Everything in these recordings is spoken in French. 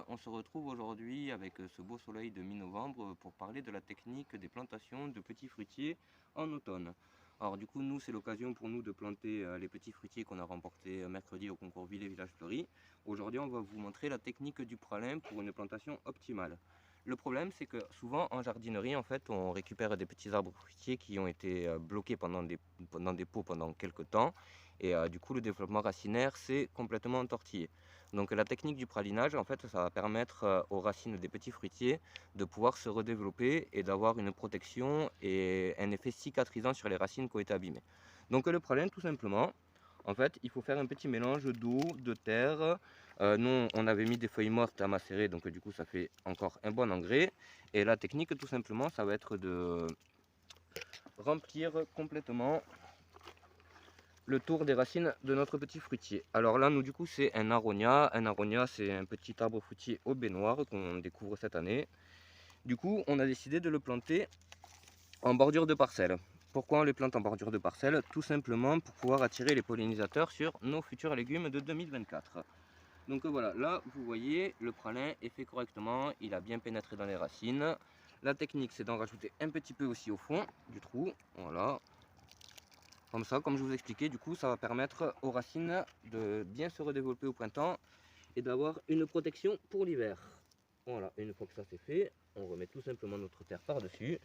on se retrouve aujourd'hui avec ce beau soleil de mi-novembre pour parler de la technique des plantations de petits fruitiers en automne. Alors du coup, nous, c'est l'occasion pour nous de planter les petits fruitiers qu'on a remportés mercredi au concours Ville et Village Fleuris. Aujourd'hui, on va vous montrer la technique du pralin pour une plantation optimale. Le problème, c'est que souvent en jardinerie, en fait, on récupère des petits arbres fruitiers qui ont été bloqués pendant des pots pendant quelques temps. Et du coup, le développement racinaire s'est complètement entortillé. Donc la technique du pralinage, en fait, ça va permettre aux racines des petits fruitiers de pouvoir se redévelopper et d'avoir une protection et un effet cicatrisant sur les racines qui ont été abîmées. Donc le pralin, tout simplement, en fait, il faut faire un petit mélange d'eau, de terre. Nous, on avait mis des feuilles mortes à macérer, donc du coup, ça fait encore un bon engrais. Et la technique, tout simplement, ça va être de remplir complètement le tour des racines de notre petit fruitier. Alors là, nous, du coup, c'est un aronia. Un aronia, c'est un petit arbre fruitier au baie-noire qu'on découvre cette année. Du coup, on a décidé de le planter en bordure de parcelle. Pourquoi on les plante en bordure de parcelle? Tout simplement pour pouvoir attirer les pollinisateurs sur nos futurs légumes de 2024. Donc voilà, là, vous voyez, le pralin est fait correctement. Il a bien pénétré dans les racines. La technique, c'est d'en rajouter un petit peu aussi au fond du trou. Voilà. Comme ça, comme je vous expliquais, du coup, ça va permettre aux racines de bien se redévelopper au printemps et d'avoir une protection pour l'hiver. Voilà, une fois que ça c'est fait, on remet tout simplement notre terre par-dessus.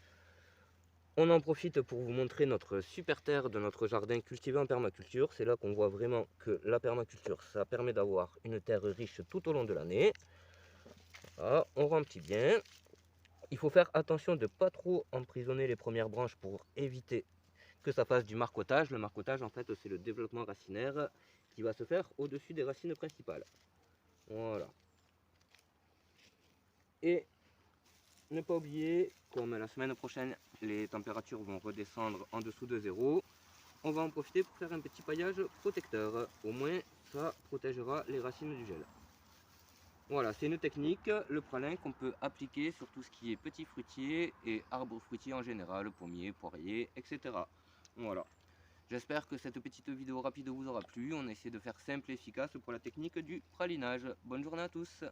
On en profite pour vous montrer notre super terre de notre jardin cultivé en permaculture. C'est là qu'on voit vraiment que la permaculture, ça permet d'avoir une terre riche tout au long de l'année. Voilà, on remplit bien. Il faut faire attention de ne pas trop emprisonner les premières branches pour éviter que ça fasse du marcottage. Le marcottage, en fait, c'est le développement racinaire qui va se faire au-dessus des racines principales. Voilà. Et ne pas oublier, comme la semaine prochaine, les températures vont redescendre en dessous de zéro, on va en profiter pour faire un petit paillage protecteur. Au moins, ça protégera les racines du gel. Voilà, c'est une technique, le pralin, qu'on peut appliquer sur tout ce qui est petits fruitiers et arbres fruitiers en général, pommiers, poiriers, etc. Voilà. J'espère que cette petite vidéo rapide vous aura plu. On a essayé de faire simple et efficace pour la technique du pralinage. Bonne journée à tous!